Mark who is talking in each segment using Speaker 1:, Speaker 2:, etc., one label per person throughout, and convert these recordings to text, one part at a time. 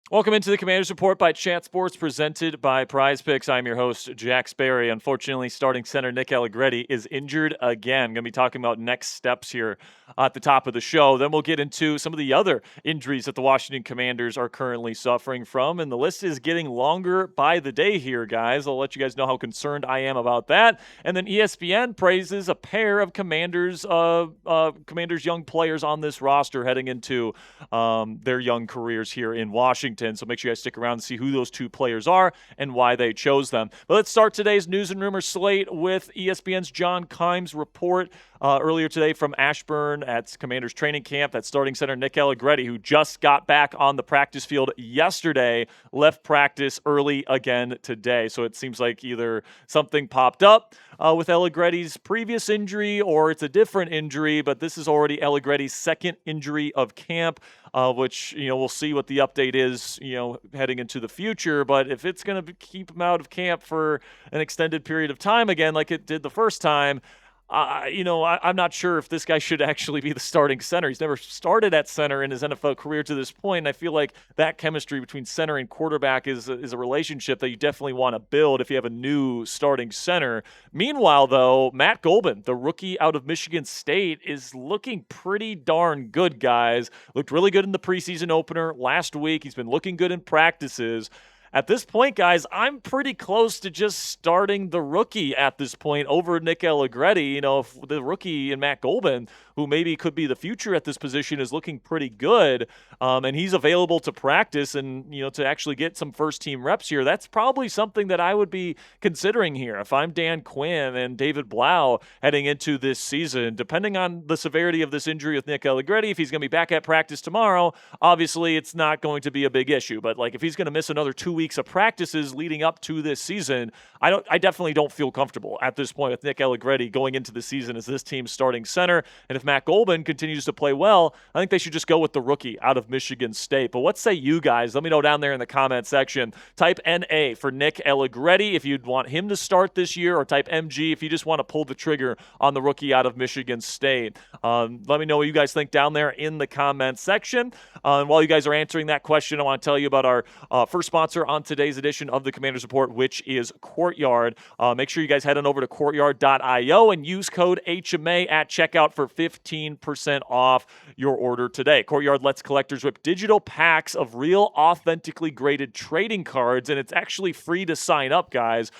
Speaker 1: Welcome into the Commanders Report by Chat Sports, presented by Prize Picks. I'm your host, Jack Sperry. Unfortunately, starting center Nick Allegretti is injured again. Going to be talking about next steps here at the top of the show. Then we'll get into some of the other injuries that the Washington Commanders are currently suffering from. And the list is getting longer by the day here, guys. I'll let you guys know how concerned I am about that. And then ESPN praises a pair of Commanders young players on this roster heading into their young careers here in Washington. So make sure you guys stick around and see who those two players are and why they chose them. But let's start today's news and rumor slate with ESPN's John Kimes report earlier today from Ashburn at Commanders training camp. That starting center Nick Allegretti, who just got back on the practice field yesterday, left practice early again today. So it seems like either something popped up with Allegretti's previous injury or it's a different injury, but this is already Allegretti's second injury of camp. Which, we'll see what the update is, heading into the future. But if it's going to keep him out of camp for an extended period of time again, like it did the first time, I'm not sure if this guy should actually be the starting center. He's never started at center in his NFL career to this point, and I feel like that chemistry between center and quarterback is a relationship that you definitely want to build if you have a new starting center. Meanwhile, though, Matt Gulbin, the rookie out of Michigan State, is looking pretty darn good, guys. Looked really good in the preseason opener last week. He's been looking good in practices. At this point, guys, I'm pretty close to just starting the rookie at this point over Nick Allegretti. If the rookie in Matt Gulbin, who maybe could be the future at this position, is looking pretty good, and he's available to practice and, to actually get some first-team reps here, that's probably something that I would be considering here if I'm Dan Quinn and David Blau heading into this season. Depending on the severity of this injury with Nick Allegretti, if he's going to be back at practice tomorrow, obviously it's not going to be a big issue. But, if he's going to miss another 2 weeks of practices leading up to this season, I definitely don't feel comfortable at this point with Nick Allegretti going into the season as this team's starting center. And if Matt Gulbin continues to play well, I think they should just go with the rookie out of Michigan State. But what say you guys? Let me know down there in the comment section. Type NA for Nick Allegretti if you'd want him to start this year, or type MG if you just want to pull the trigger on the rookie out of Michigan State. Let me know what you guys think down there in the comment section. And while you guys are answering that question, I want to tell you about our first sponsor on today's edition of the Commanders Report, which is Courtyard. Make sure you guys head on over to courtyard.io and use code HMA at checkout for 15% off your order today. Courtyard lets collectors whip digital packs of real, authentically graded trading cards, and it's actually free to sign up, guys.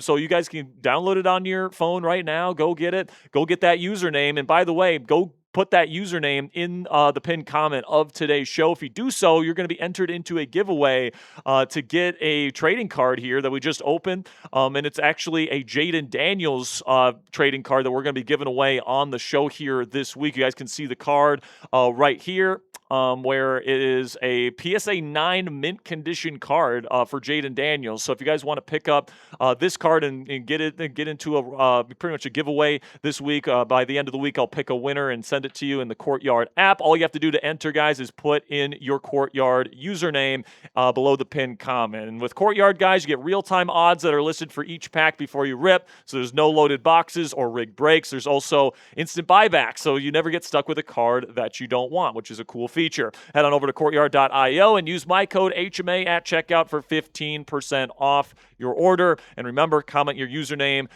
Speaker 1: So you guys can download it on your phone right now. Go get it. Go get that username. And by the way, go put that username in the pinned comment of today's show. If you do so, you're going to be entered into a giveaway to get a trading card here that we just opened. And it's actually a Jaden Daniels trading card that we're going to be giving away on the show here this week. You guys can see the card right here. Where it is a PSA 9 mint condition card for Jaden Daniels. So if you guys want to pick up this card and get into pretty much a giveaway this week, by the end of the week, I'll pick a winner and send it to you in the Courtyard app. All you have to do to enter, guys, is put in your Courtyard username below the pinned comment. And with Courtyard, guys, you get real-time odds that are listed for each pack before you rip. So there's no loaded boxes or rigged breaks. There's also instant buyback, so you never get stuck with a card that you don't want, which is a cool feature. Head on over to courtyard.io and use my code HMA at checkout for 15% off your order. And remember, comment your username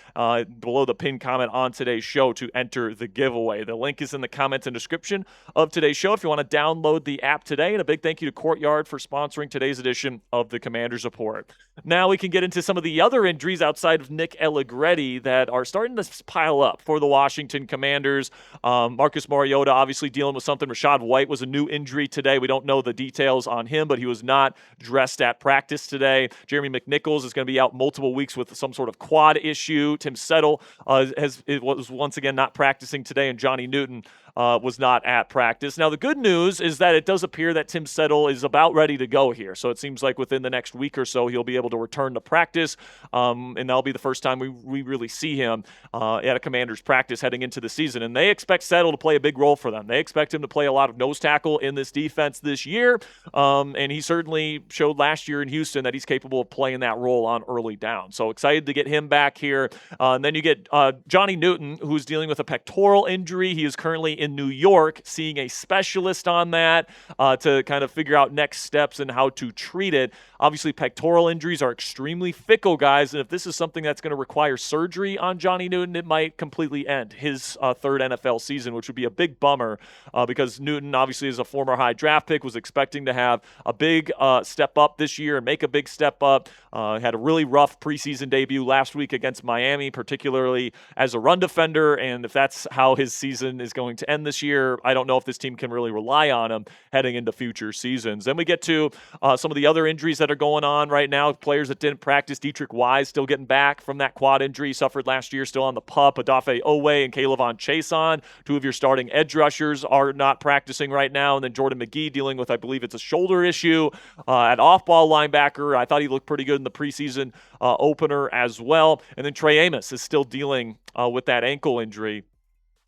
Speaker 1: below the pinned comment on today's show to enter the giveaway. The link is in the comments and description of today's show if you want to download the app today. And a big thank you to Courtyard for sponsoring today's edition of the Commanders Report. Now we can get into some of the other injuries outside of Nick Allegretti that are starting to pile up for the Washington Commanders. Marcus Mariota obviously dealing with something. Rachaad White was a new injury today. We don't know the details on him, but he was not dressed at practice today. Jeremy McNichols is going to be out multiple weeks with some sort of quad issue. Tim Settle was once again not practicing today, and Johnny Newton was not at practice. Now, the good news is that it does appear that Tim Settle is about ready to go here. So it seems like within the next week or so, he'll be able to return to practice, and that'll be the first time we really see him at a Commanders practice heading into the season. And they expect Settle to play a big role for them. They expect him to play a lot of nose tackle in this defense this year, and he certainly showed last year in Houston that he's capable of playing that role on early down. So excited to get him back here. And then you get Johnny Newton, who's dealing with a pectoral injury. He is currently in New York seeing a specialist on that to kind of figure out next steps and how to treat it. Obviously, pectoral injuries are extremely fickle, guys, and if this is something that's going to require surgery on Johnny Newton, it might completely end his third NFL season, which would be a big bummer because Newton, obviously, is a former high draft pick, was expecting to have a big step up this year and make a big step up. Had a really rough preseason debut last week against Miami, particularly as a run defender, and if that's how his season is going to end this year, I don't know if this team can really rely on him heading into future seasons. Then we get to some of the other injuries that are going on right now. Players that didn't practice. Deatrich Wise still getting back from that quad injury he suffered last year, still on the PUP. Odafe Oweh and Chaisson, two of your starting edge rushers, are not practicing right now. And then Jordan Magee dealing with, I believe it's a shoulder issue at off-ball linebacker. I thought he looked pretty good in the preseason opener as well. And then Trey Amos is still dealing with that ankle injury.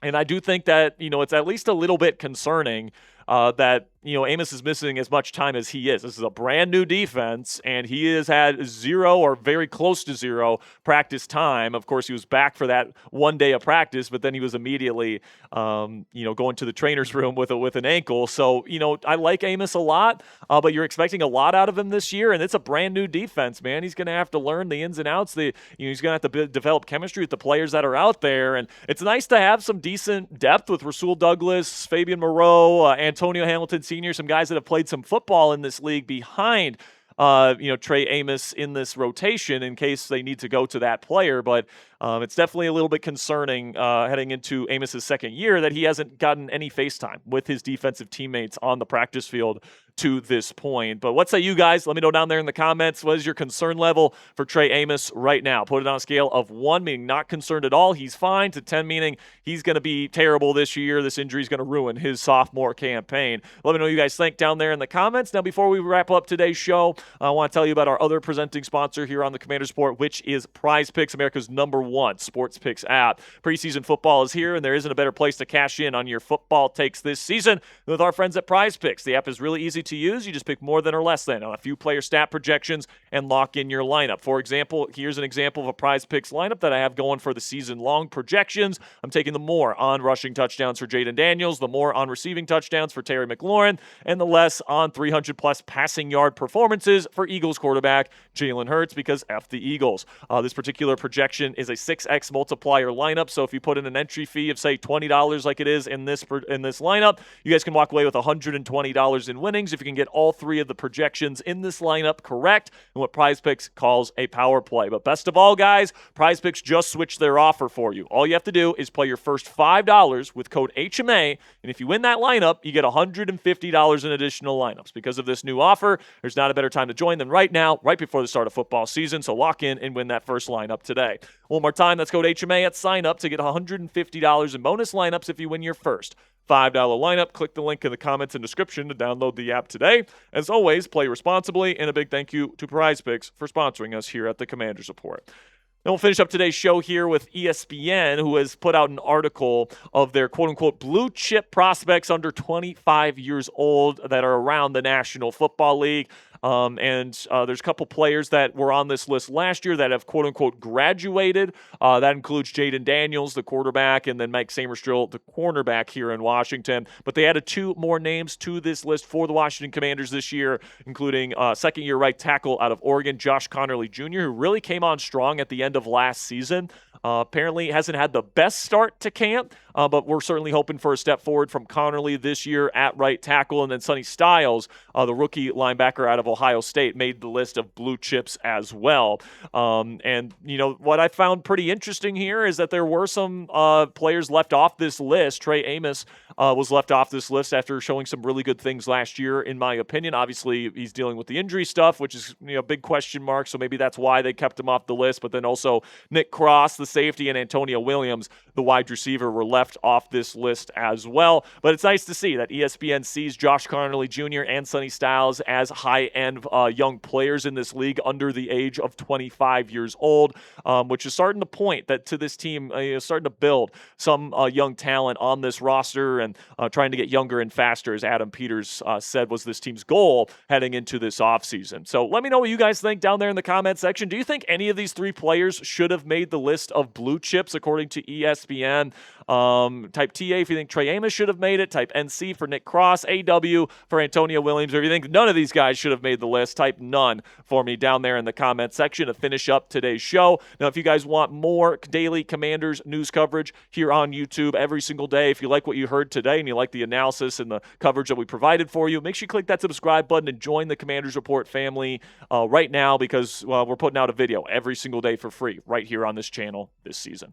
Speaker 1: And I do think that, it's at least a little bit concerning that, Amos is missing as much time as he is. This is a brand new defense, and he has had zero or very close to zero practice time. Of course, he was back for that one day of practice, but then he was immediately, going to the trainer's room with an ankle. So, I like Amos a lot, but you're expecting a lot out of him this year, and it's a brand new defense, man. He's going to have to learn the ins and outs. He's going to have to develop chemistry with the players that are out there, and it's nice to have some decent depth with Rasul Douglas, Fabian Moreau, Antonio Hamilton Sr., some guys that have played some football in this league behind Trey Amos in this rotation in case they need to go to that player. But it's definitely a little bit concerning heading into Amos's second year that he hasn't gotten any face time with his defensive teammates on the practice field to this point. But what say you guys? Let me know down there in the comments. What is your concern level for Trey Amos right now? Put it on a scale of 1, meaning not concerned at all, he's fine, to 10, meaning he's going to be terrible this year. This injury is going to ruin his sophomore campaign. Let me know what you guys think down there in the comments. Now, before we wrap up today's show, I want to tell you about our other presenting sponsor here on the Commanders Report, which is Prize Picks, America's #1 sports picks app. Preseason football is here, and there isn't a better place to cash in on your football takes this season than with our friends at Prize Picks. The app is really easy to use. You just pick more than or less than on a few player stat projections and lock in your lineup. For example, here's an example of a Prize Picks lineup that I have going for the season-long projections. I'm taking the more on rushing touchdowns for Jaden Daniels, the more on receiving touchdowns for Terry McLaurin, and the less on 300-plus passing yard performances for Eagles quarterback Jalen Hurts, because F the Eagles. This particular projection is a 6x multiplier lineup, so if you put in an entry fee of, say, $20 like it is in this lineup, you guys can walk away with $120 in winnings if you can get all three of the projections in this lineup correct, and what Prize Picks calls a power play. But best of all, guys, Prize Picks just switched their offer for you. All you have to do is play your first $5 with code HMA, and if you win that lineup, you get $150 in additional lineups. Because of this new offer, there's not a better time to join than right now, right before the start of football season, so lock in and win that first lineup today. One more time, that's code HMA at sign up to get $150 in bonus lineups if you win your first $5 lineup. Click the link in the comments and description to download the app today. As always, play responsibly, and a big thank you to Prize Picks for sponsoring us here at the Commanders Report. And we'll finish up today's show here with ESPN, who has put out an article of their quote-unquote blue chip prospects under 25 years old that are around the National Football League. There's a couple players that were on this list last year that have quote-unquote graduated. That includes Jaden Daniels, the quarterback, and then Mike Samerstrill, the cornerback here in Washington. But they added 2 more names to this list for the Washington Commanders this year, including second-year right tackle out of Oregon, Josh Conerly Jr., who really came on strong at the end of last season. Apparently hasn't had the best start to camp, but we're certainly hoping for a step forward from Conerly this year at right tackle. And then Sonny Styles, the rookie linebacker out of Ohio State, made the list of blue chips as well. What I found pretty interesting here is that there were some players left off this list. Trey Amos was left off this list after showing some really good things last year, in my opinion. Obviously, he's dealing with the injury stuff, which is a big question mark, so maybe that's why they kept him off the list. But then also Nick Cross, the safety, and Antonio Williams, the wide receiver, were left left off this list as well. But it's nice to see that ESPN sees Josh Conerly Jr. and Sonny Styles as high-end young players in this league under the age of 25 years old, which is starting to point that to this team, starting to build some young talent on this roster and trying to get younger and faster, as Adam Peters said was this team's goal heading into this offseason. So let me know what you guys think down there in the comment section. Do you think any of these three players should have made the list of blue chips according to ESPN? Type TA if you think Trey Amos should have made it. Type NC for Nick Cross. AW for Antonio Williams. Or if you think none of these guys should have made the list, type none for me down there in the comment section to finish up today's show. Now, if you guys want more daily Commanders news coverage here on YouTube every single day, if you like what you heard today and you like the analysis and the coverage that we provided for you, make sure you click that subscribe button and join the Commanders Report family right now, because we're putting out a video every single day for free right here on this channel this season.